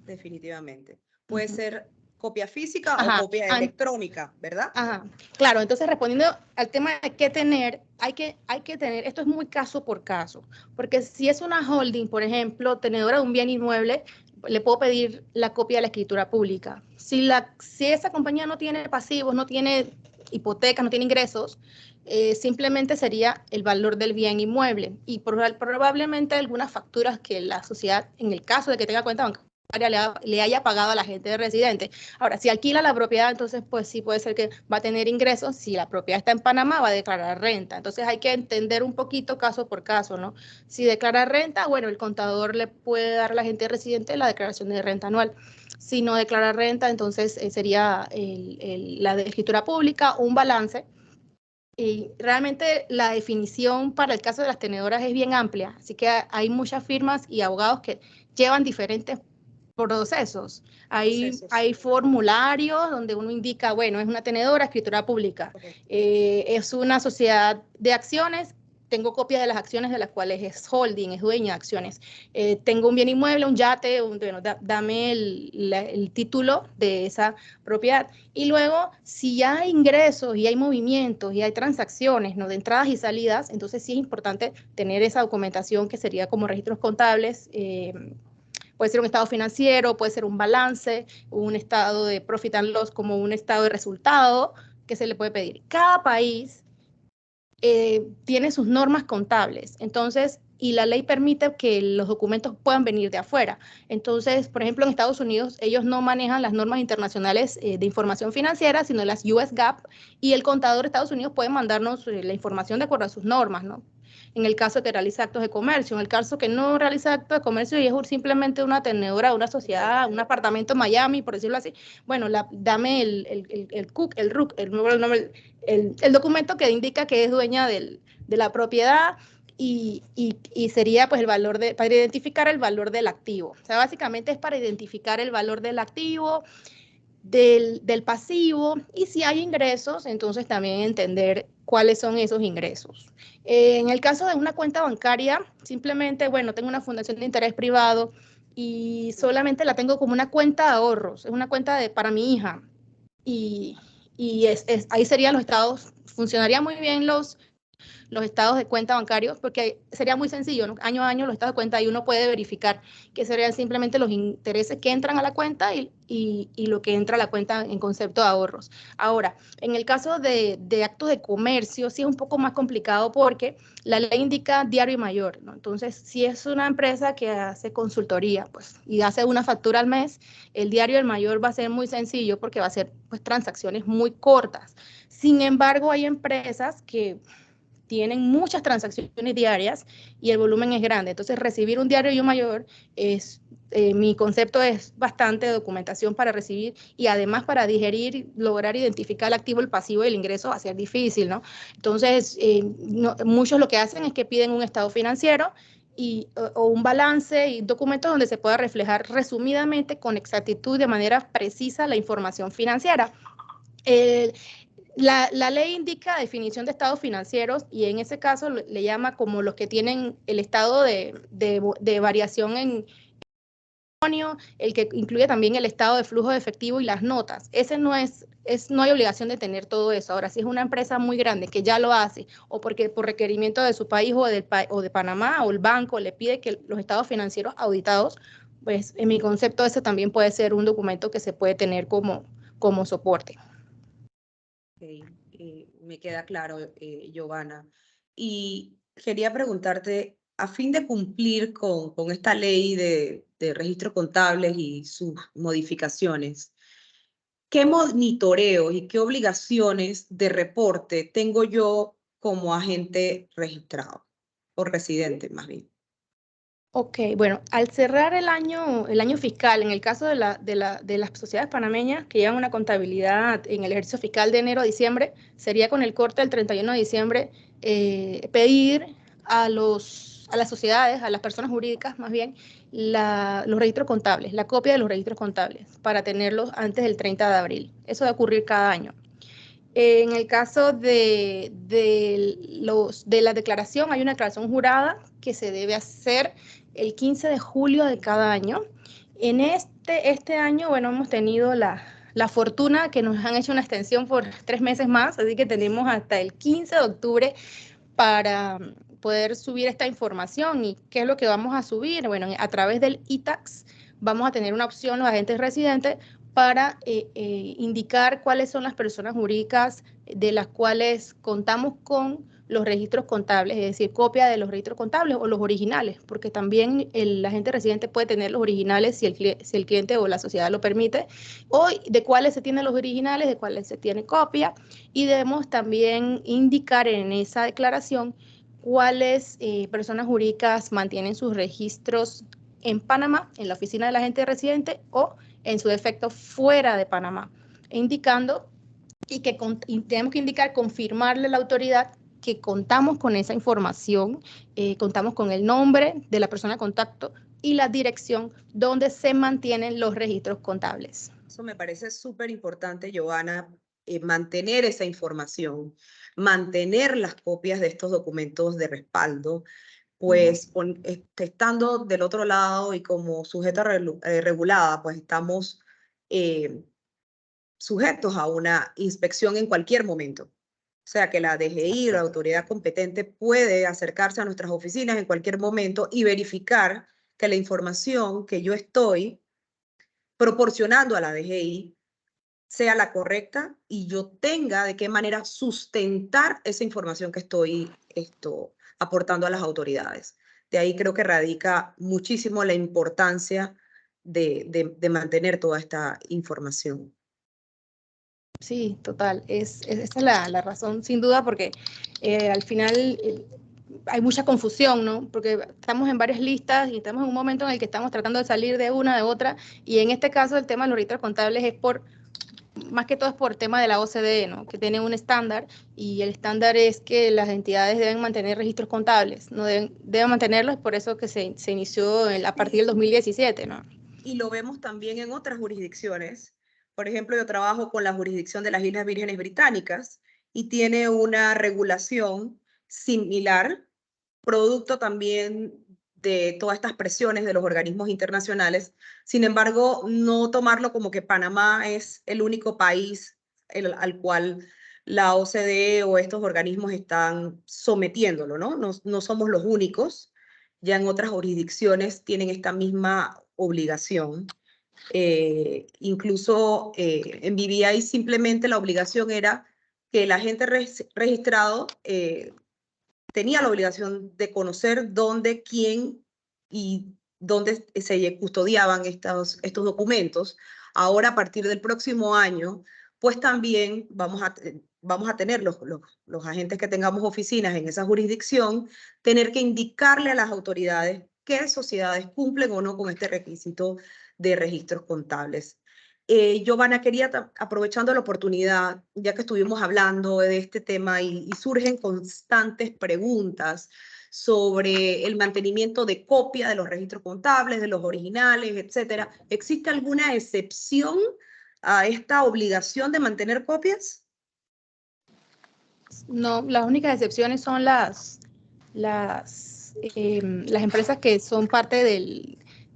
Definitivamente. Puede ser copia física Ajá. o copia electrónica, ¿verdad? Ajá. Claro, entonces respondiendo al tema de qué tener, hay que tener, esto es muy caso por caso, porque si es una holding, por ejemplo, tenedora de un bien inmueble, le puedo pedir la copia de la escritura pública. Si esa compañía no tiene pasivos, no tiene hipotecas, no tiene ingresos, simplemente sería el valor del bien inmueble y probablemente algunas facturas que la sociedad, en el caso de que tenga cuenta bancaria, le haya pagado a la gente residente. Ahora, si alquila la propiedad, entonces pues sí puede ser que va a tener ingresos. Si la propiedad está en Panamá, va a declarar renta. Entonces hay que entender un poquito caso por caso, ¿no? Si declara renta, bueno, el contador le puede dar a la gente residente la declaración de renta anual. Si no declara renta, entonces sería la de escritura pública, un balance. Y realmente la definición para el caso de las tenedoras es bien amplia, así que hay muchas firmas y abogados que llevan diferentes procesos. Hay formularios donde uno indica, bueno, es una tenedora, escritura pública, es una sociedad de acciones, tengo copias de las acciones de las cuales es holding, es dueña de acciones. Tengo un bien inmueble, un yate, bueno, dame el título de esa propiedad. Y luego, si ya hay ingresos y hay movimientos y hay transacciones, ¿no?, de entradas y salidas, entonces sí es importante tener esa documentación que sería como registros contables. Puede ser un estado financiero, puede ser un balance, un estado de profit and loss como un estado de resultado que se le puede pedir. Cada país tiene sus normas contables, entonces, y la ley permite que los documentos puedan venir de afuera. Entonces, por ejemplo, en Estados Unidos, ellos no manejan las normas internacionales de información financiera, sino las US GAAP, y el contador de Estados Unidos puede mandarnos la información de acuerdo a sus normas, ¿no? En el caso que realiza actos de comercio, en el caso que no realiza actos de comercio y es simplemente una tenedora, una sociedad, un apartamento en Miami, por decirlo así, bueno, dame el CUC, el RUC, el documento que indica que es dueña de la propiedad y sería pues el valor para identificar el valor del activo. O sea, básicamente es para identificar el valor del activo, del pasivo, y si hay ingresos, entonces también entender cuáles son esos ingresos. En el caso de una cuenta bancaria, simplemente, bueno, tengo una fundación de interés privado y solamente la tengo como una cuenta de ahorros, es una cuenta para mi hija, y ahí serían los estados, funcionaría muy bien los estados de cuenta bancarios, porque sería muy sencillo, ¿no? Año a año los estados de cuenta y uno puede verificar que serían simplemente los intereses que entran a la cuenta y lo que entra a la cuenta en concepto de ahorros. Ahora, en el caso de actos de comercio, sí es un poco más complicado porque la ley indica diario y mayor, ¿no? Entonces, si es una empresa que hace consultoría, pues, y hace una factura al mes, el diario y el mayor va a ser muy sencillo porque va a ser, pues, transacciones muy cortas. Sin embargo, hay empresas que tienen muchas transacciones diarias y el volumen es grande. Entonces, recibir un diario y un mayor mi concepto es bastante documentación para recibir y además para digerir, lograr identificar el activo, el pasivo y el ingreso va a ser difícil, ¿no? Entonces, muchos lo que hacen es que piden un estado financiero o un balance y documentos donde se pueda reflejar resumidamente, con exactitud, de manera precisa, la información financiera. La ley indica definición de estados financieros y en ese caso le llama como los que tienen el estado de variación en el que incluye también el estado de flujo de efectivo y las notas. Ese no hay obligación de tener todo eso. Ahora, si es una empresa muy grande que ya lo hace o porque por requerimiento de su país o de Panamá o el banco le pide que los estados financieros auditados, pues en mi concepto ese también puede ser un documento que se puede tener como como soporte. Ok, me queda claro, Giovanna. Y quería preguntarte, a fin de cumplir con esta ley de registros contables y sus modificaciones, ¿qué monitoreo y qué obligaciones de reporte tengo yo como agente registrado o residente más bien? Ok, bueno, al cerrar el año fiscal, en el caso de las sociedades panameñas que llevan una contabilidad en el ejercicio fiscal de enero a diciembre, sería con el corte del 31 de diciembre pedir a las sociedades, a las personas jurídicas más bien, los registros contables, la copia de los registros contables, para tenerlos antes del 30 de abril. Eso debe ocurrir cada año. En el caso de la declaración, hay una declaración jurada que se debe hacer el 15 de julio de cada año. En este año, bueno, hemos tenido la fortuna que nos han hecho una extensión por 3 meses más, así que tenemos hasta el 15 de octubre para poder subir esta información. ¿Y qué es lo que vamos a subir? Bueno, a través del iTax vamos a tener una opción, los agentes residentes, para indicar cuáles son las personas jurídicas de las cuales contamos con los registros contables, es decir, copia de los registros contables o los originales, porque también el agente residente puede tener los originales si el cliente o la sociedad lo permite, o de cuáles se tienen los originales, de cuáles se tiene copia, y debemos también indicar en esa declaración cuáles personas jurídicas mantienen sus registros en Panamá, en la oficina del agente residente, o en su defecto fuera de Panamá, indicando y tenemos que indicar, confirmarle a la autoridad que contamos con esa información, contamos con el nombre de la persona de contacto y la dirección donde se mantienen los registros contables. Eso me parece súper importante, Giovanna, mantener esa información, mantener las copias de estos documentos de respaldo, pues estando del otro lado y como sujeta regulada, pues estamos sujetos a una inspección en cualquier momento. O sea que la DGI, la autoridad competente, puede acercarse a nuestras oficinas en cualquier momento y verificar que la información que yo estoy proporcionando a la DGI sea la correcta y yo tenga de qué manera sustentar esa información que estoy aportando a las autoridades. De ahí creo que radica muchísimo la importancia de mantener toda esta información. Sí, total. Esa es la razón, sin duda, porque al final hay mucha confusión, ¿no? Porque estamos en varias listas y estamos en un momento en el que estamos tratando de salir de una, de otra, y en este caso el tema de los registros contables es más que todo es por tema de la OCDE, ¿no? Que tiene un estándar, y el estándar es que las entidades deben mantener registros contables, no deben mantenerlos, por eso que se inició a partir del 2017, ¿no? Y lo vemos también en otras jurisdicciones. Por ejemplo, yo trabajo con la jurisdicción de las Islas Vírgenes Británicas y tiene una regulación similar, producto también de todas estas presiones de los organismos internacionales. Sin embargo, no tomarlo como que Panamá es el único país al cual la OCDE o estos organismos están sometiéndolo, ¿no? No somos los únicos. Ya en otras jurisdicciones tienen esta misma obligación. Incluso en BVI simplemente la obligación era que el agente registrado tenía la obligación de conocer dónde, quién y dónde se custodiaban estos documentos. Ahora, a partir del próximo año, pues también vamos a tener los agentes que tengamos oficinas en esa jurisdicción, tener que indicarle a las autoridades qué sociedades cumplen o no con este requisito de registros contables. Giovanna, quería, aprovechando la oportunidad, ya que estuvimos hablando de este tema y surgen constantes preguntas sobre el mantenimiento de copia de los registros contables, de los originales, etcétera. ¿Existe alguna excepción a esta obligación de mantener copias? No, las únicas excepciones son las empresas que son parte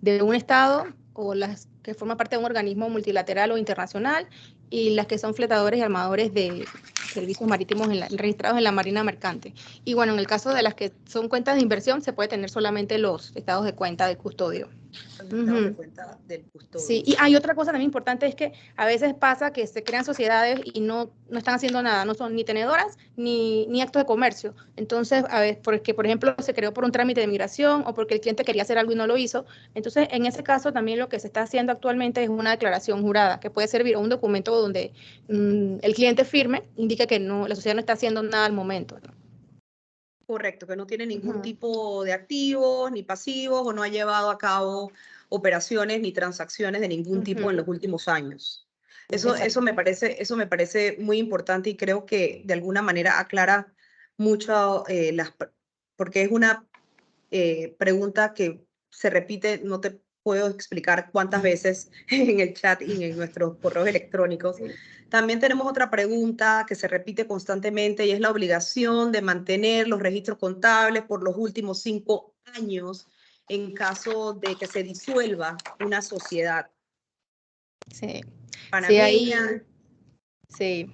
de un Estado, o las que forman parte de un organismo multilateral o internacional, y las que son fletadores y armadores de servicios marítimos registrados en la Marina Mercante. Y bueno, en el caso de las que son cuentas de inversión, se puede tener solamente los estados de cuenta de custodio. Los estados de Ujú. cuenta del custodio. Sí, y hay otra cosa también importante, es que a veces pasa que se crean sociedades y no están haciendo nada, no son ni tenedoras ni actos de comercio. Entonces, a veces, porque por ejemplo se creó por un trámite de migración o porque el cliente quería hacer algo y no lo hizo. Entonces, en ese caso también lo que se está haciendo actualmente es una declaración jurada, que puede servir, o un documento donde el cliente firme, indica que no, la sociedad no está haciendo nada al momento, ¿no? Correcto, que no tiene ningún Ujú. tipo de activos ni pasivos o no ha llevado a cabo operaciones ni transacciones de ningún tipo en Ujú. los últimos años. Exacto. Eso me parece muy importante y creo que de alguna manera aclara mucho porque es una pregunta que se repite, no te puedo explicar cuántas veces en el chat y en nuestros correos electrónicos. Sí. También tenemos otra pregunta que se repite constantemente y es la obligación de mantener los registros contables por los últimos 5 años en caso de que se disuelva una sociedad Sí. Sí, ahí, panameña. sí.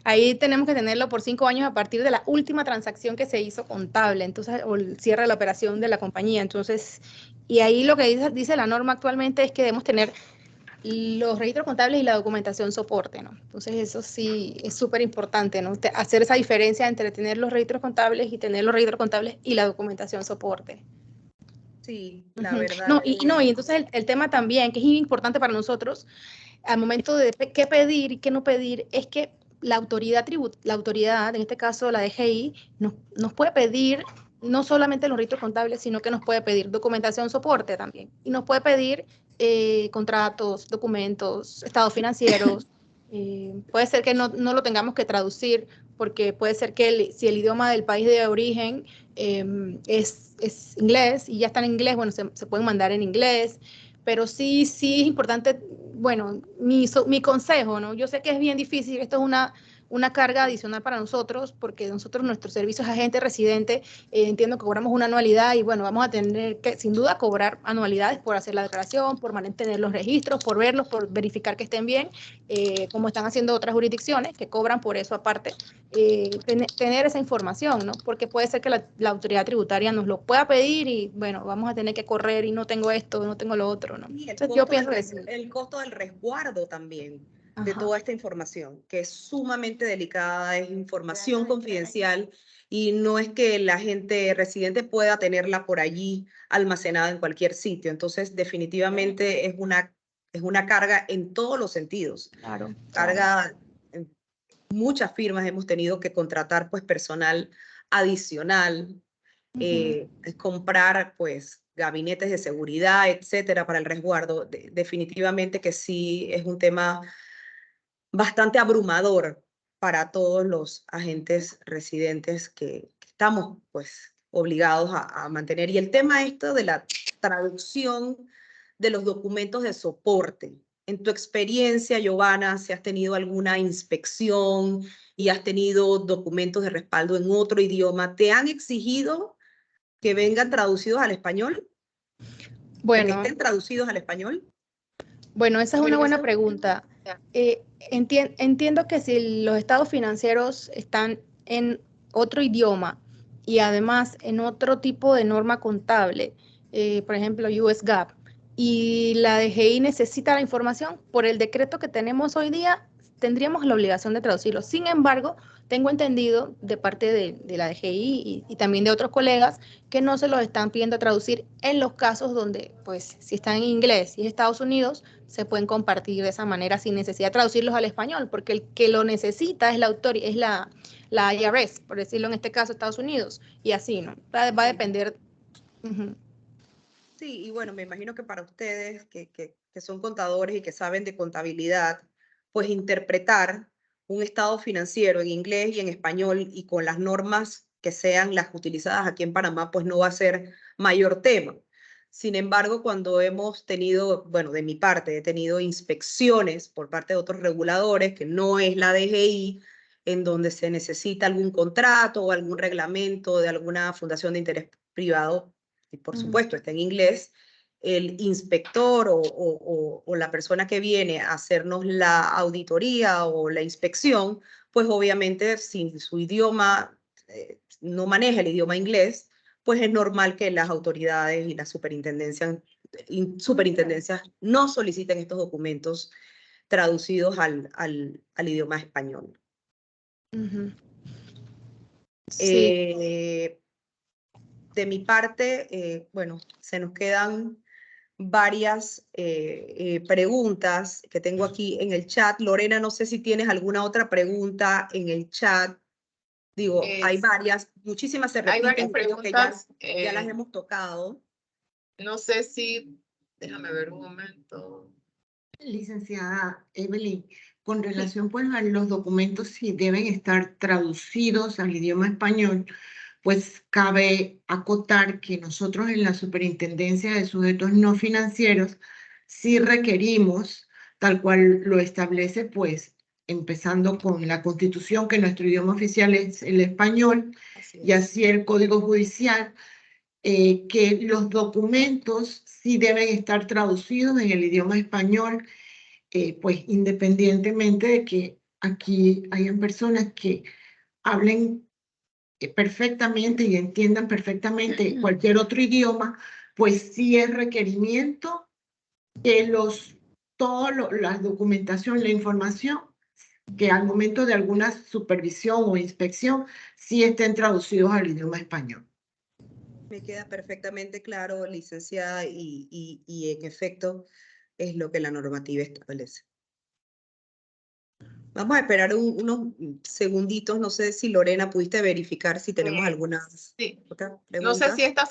Ahí tenemos que tenerlo por 5 años a partir de la última transacción que se hizo contable, entonces, o el cierre de la operación de la compañía. Entonces, y ahí lo que dice la norma actualmente es que debemos tener los registros contables y la documentación soporte, ¿no? Entonces, eso sí es súper importante, ¿no? Hacer esa diferencia entre tener los registros contables y tener los registros contables y la documentación soporte. Sí, la Ujú. verdad. No, y entonces el tema también, que es importante para nosotros, al momento de qué pedir y qué no pedir, es que la autoridad, en este caso la DGI, nos puede pedir no solamente los registros contables, sino que nos puede pedir documentación soporte también. Y nos puede pedir contratos, documentos, estados financieros. Puede ser que no lo tengamos que traducir, porque puede ser que si el idioma del país de origen es inglés y ya está en inglés, bueno, se pueden mandar en inglés. Pero sí es importante, bueno, mi consejo, ¿no? Yo sé que es bien difícil, esto es una carga adicional para nosotros, porque nosotros, nuestro servicio es agente residente, entiendo que cobramos una anualidad y bueno, vamos a tener que sin duda cobrar anualidades por hacer la declaración, por mantener los registros, por verlos, por verificar que estén bien, como están haciendo otras jurisdicciones que cobran por eso aparte. Tener esa información, ¿no? Porque puede ser que la autoridad tributaria nos lo pueda pedir y bueno, vamos a tener que correr y no tengo esto, no tengo lo otro, ¿no? Y Entonces yo pienso que sí. el costo del resguardo también de Ajá. toda esta información, que es sumamente delicada, es información confidencial y no es que la gente residente pueda tenerla por allí almacenada en cualquier sitio. Entonces, definitivamente es una carga en todos los sentidos. Claro. Carga, muchas firmas hemos tenido que contratar pues personal adicional, comprar pues gabinetes de seguridad, etcétera, para el resguardo. Definitivamente que sí es un tema bastante abrumador para todos los agentes residentes que estamos pues obligados a mantener. Y el tema esto de la traducción de los documentos de soporte. En tu experiencia, Giovanna, si has tenido alguna inspección y has tenido documentos de respaldo en otro idioma, ¿te han exigido que vengan traducidos al español? ¿O que Bueno, estén traducidos al español? bueno, esa es una buena pregunta. Entiendo que si los estados financieros están en otro idioma y además en otro tipo de norma contable, por ejemplo, US GAAP, y la DGI necesita la información, por el decreto que tenemos hoy día, tendríamos la obligación de traducirlo. Sin embargo, tengo entendido de parte de la DGI y también de otros colegas que no se los están pidiendo traducir en los casos donde, pues, si están en inglés y es Estados Unidos, se pueden compartir de esa manera sin necesidad de traducirlos al español, porque el que lo necesita es la IRS, por decirlo en este caso, Estados Unidos, y así, ¿no? Va a depender. Sí, y bueno, me imagino que para ustedes que son contadores y que saben de contabilidad, pues interpretar un estado financiero en inglés y en español y con las normas que sean las utilizadas aquí en Panamá, pues no va a ser mayor tema. Sin embargo, cuando hemos tenido, bueno, de mi parte, he tenido inspecciones por parte de otros reguladores, que no es la DGI, en donde se necesita algún contrato o algún reglamento de alguna fundación de interés privado, y por supuesto está en inglés, el inspector o la persona que viene a hacernos la auditoría o la inspección, pues obviamente si su idioma no maneja el idioma inglés, pues es normal que las autoridades y las superintendencias superintendencias no soliciten estos documentos traducidos al idioma español. Ujú. Sí. De mi parte, bueno, se nos quedan varias preguntas que tengo aquí en el chat. Lorena, no sé si tienes alguna otra pregunta en el chat. Digo, hay varias, muchísimas se Hay varias repiten, creo que preguntas. ya las hemos tocado. No sé si, déjame ver un momento. Licenciada Evelyn, con relación pues a los documentos si deben estar traducidos al idioma español, pues cabe acotar que nosotros en la Superintendencia de Sujetos No Financieros sí requerimos, tal cual lo establece pues, empezando con la Constitución, que nuestro idioma oficial es el español, y así el Código Judicial, que los documentos sí deben estar traducidos en el idioma español, pues independientemente de que aquí hayan personas que hablen perfectamente y entiendan perfectamente cualquier otro idioma, pues sí es requerimiento que toda la documentación, la información, que al momento de alguna supervisión o inspección, sí estén traducidos al idioma español. Me queda perfectamente claro, licenciada, y en efecto es lo que la normativa establece. Vamos a esperar unos segunditos. No sé si Lorena pudiste verificar si tenemos alguna Sí. otra No sé pregunta. si esta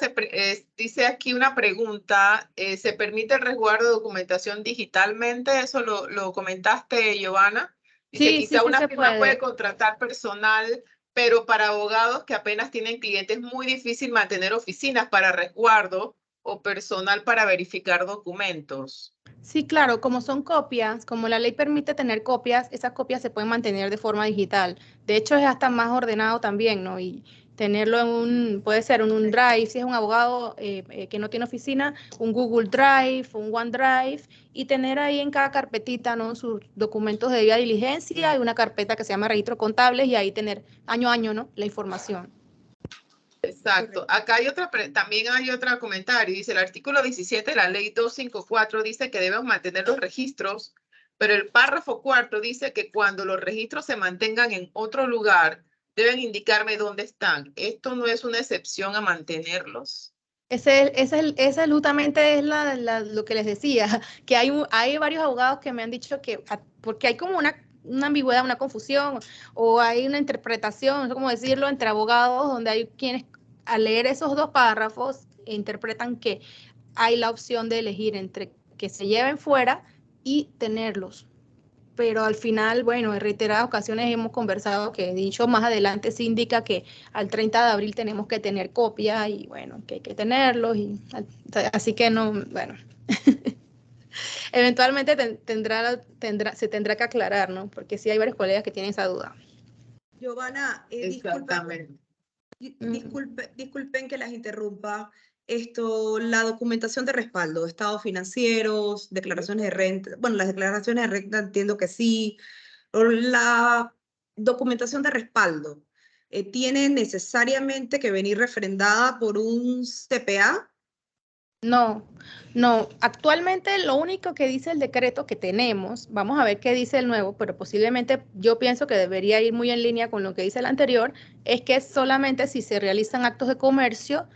dice aquí una pregunta. ¿Se permite el resguardo de documentación digitalmente? Eso lo comentaste, Giovanna. Dice, Sí, quizá sí una se firma puede puede. contratar personal, pero para abogados que apenas tienen clientes es muy difícil mantener oficinas para resguardo o personal para verificar documentos. Sí, claro, como son copias, como la ley permite tener copias, esas copias se pueden mantener de forma digital. De hecho, es hasta más ordenado también, ¿no? Y tenerlo puede ser en un Drive, si es un abogado que no tiene oficina, un Google Drive, un OneDrive, y tener ahí en cada carpetita, ¿no? Sus documentos de debida diligencia y una carpeta que se llama registro contables y ahí tener año a año, ¿no? La información. Exacto. Acá hay también hay otro comentario. Dice el artículo 17 de la ley 254 dice que debemos mantener los registros, pero el párrafo cuarto dice que cuando los registros se mantengan en otro lugar, deben indicarme dónde están. ¿Esto no es una excepción a mantenerlos? Ese justamente es lo que les decía, que hay varios abogados que me han dicho que, porque hay como una ambigüedad, una confusión, o hay una interpretación, no sé cómo decirlo, entre abogados, donde hay quienes al leer esos dos párrafos interpretan que hay la opción de elegir entre que se lleven fuera y tenerlos. Pero al final, bueno, en reiteradas ocasiones hemos conversado que, dicho más adelante, se indica que al 30 de abril tenemos que tener copia y bueno, que hay que tenerlos. Así que no, bueno, eventualmente se tendrá que aclarar, ¿no? Porque sí hay varios colegas que tienen esa duda. Giovanna, Exactamente. disculpen que las interrumpa. La documentación de respaldo, estados financieros, declaraciones de renta, bueno, las declaraciones de renta entiendo que sí. La documentación de respaldo, ¿tiene necesariamente que venir refrendada por un CPA? No, no. Actualmente lo único que dice el decreto que tenemos, vamos a ver qué dice el nuevo, pero posiblemente yo pienso que debería ir muy en línea con lo que dice el anterior, es que solamente si se realizan actos de comercio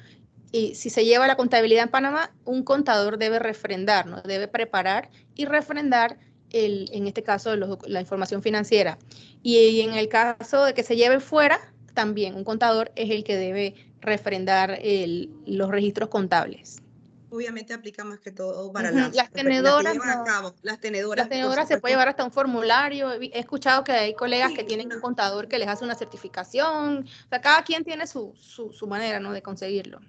y si se lleva la contabilidad en Panamá, un contador debe refrendar, ¿no? Debe preparar y refrendar en este caso, la información financiera. Y en el caso de que se lleve fuera, también un contador es el que debe refrendar los registros contables. Obviamente aplica más que todo para Las que tenedoras llevan a no. cabo. Las tenedoras, Las por tenedoras se puede supuesto. llevar hasta un formulario. He escuchado que hay colegas que Sí, tienen un contador que les hace una certificación. O sea, cada quien tiene su manera, ¿no?, de conseguirlo.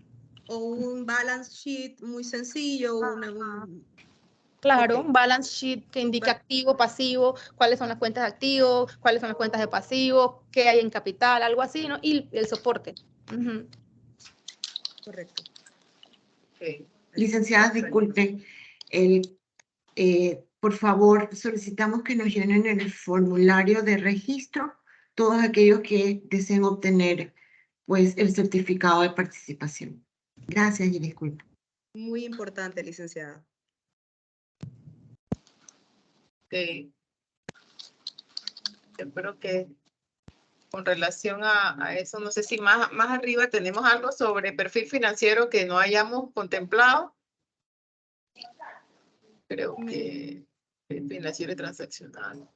O un balance sheet muy sencillo. Claro, Ok. un balance sheet que indica activo, pasivo, cuáles son las cuentas de activo, cuáles son las cuentas de pasivo, qué hay en capital, algo así, ¿no? Y el soporte. Correcto. Okay. Licenciadas, disculpen, por favor, solicitamos que nos llenen el formulario de registro todos aquellos que deseen obtener pues, el certificado de participación. Gracias y disculpen. Muy importante, licenciada. Ok. Yo creo que con relación a eso, no sé si más arriba tenemos algo sobre perfil financiero que no hayamos contemplado. Creo que financiero y transaccional.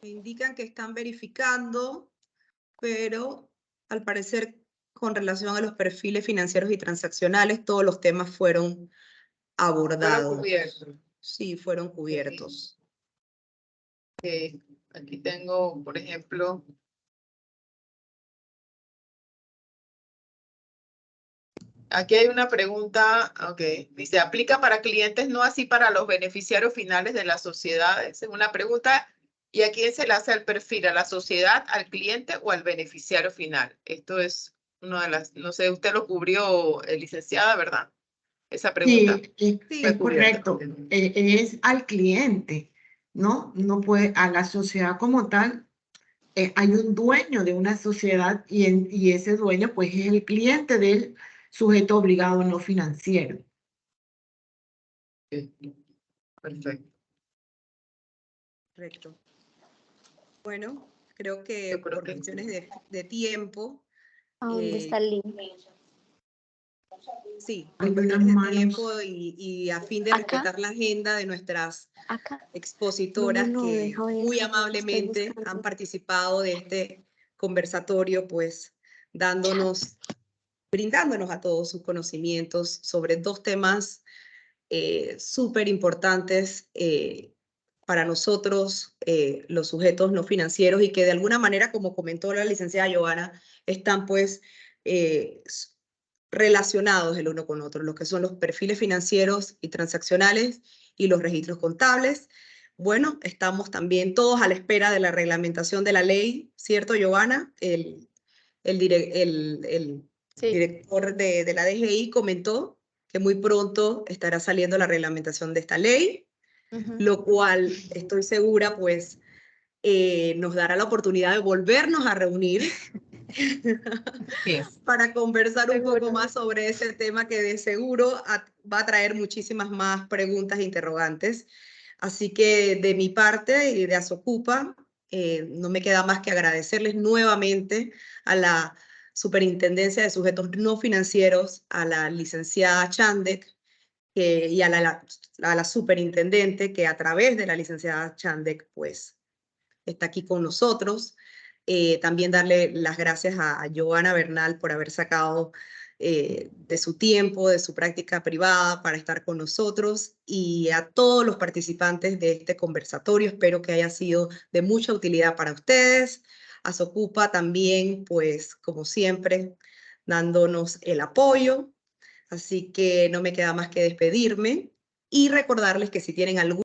Me indican que están verificando, pero al parecer con relación a los perfiles financieros y transaccionales, todos los temas fueron abordados. Fueron cubiertos. Sí, fueron cubiertos. Aquí tengo, por ejemplo, aquí hay una pregunta, ok, dice, ¿aplica para clientes, no así para los beneficiarios finales de las sociedades? Es una pregunta, ¿y a quién se le hace el perfil? ¿A la sociedad, al cliente o al beneficiario final? Esto es una de las, no sé, usted lo cubrió, licenciada, ¿verdad? Esa pregunta. Sí, Sí, es correcto. Es al cliente, ¿no? No puede, a la sociedad como tal, hay un dueño de una sociedad y ese dueño pues es el cliente del sujeto obligado no financiero. Perfecto. correcto. Bueno, creo que Yo creo por que cuestiones de tiempo, ¿A dónde está el link? sí, Hay por unas cuestiones de manos. tiempo y a fin de ¿Acá? respetar la agenda de nuestras Acá. expositoras No, que deja ver, muy estoy amablemente buscando. han participado de este conversatorio, pues brindándonos a todos sus conocimientos sobre dos temas súper importantes para nosotros, los sujetos no financieros, y que de alguna manera, como comentó la licenciada Giovanna, están pues relacionados el uno con otro, lo que son los perfiles financieros y transaccionales y los registros contables. Bueno, estamos también todos a la espera de la reglamentación de la ley, ¿cierto, Giovanna? El Sí. director de la DGI comentó que muy pronto estará saliendo la reglamentación de esta ley, Ujú. lo cual estoy segura pues nos dará la oportunidad de volvernos a reunir para conversar un poco Seguro. más sobre ese tema que de seguro va a traer muchísimas más preguntas e interrogantes. Así que de mi parte y de Asocupa, no me queda más que agradecerles nuevamente a la Superintendencia de Sujetos No Financieros, a la licenciada Chandek y a la superintendente que a través de la licenciada Chandek pues está aquí con nosotros. También darle las gracias a Giovanna Bernal por haber sacado de su tiempo, de su práctica privada para estar con nosotros, y a todos los participantes de este conversatorio. Espero que haya sido de mucha utilidad para ustedes. Asocupa también, pues, como siempre, dándonos el apoyo. Así que no me queda más que despedirme y recordarles que si tienen algún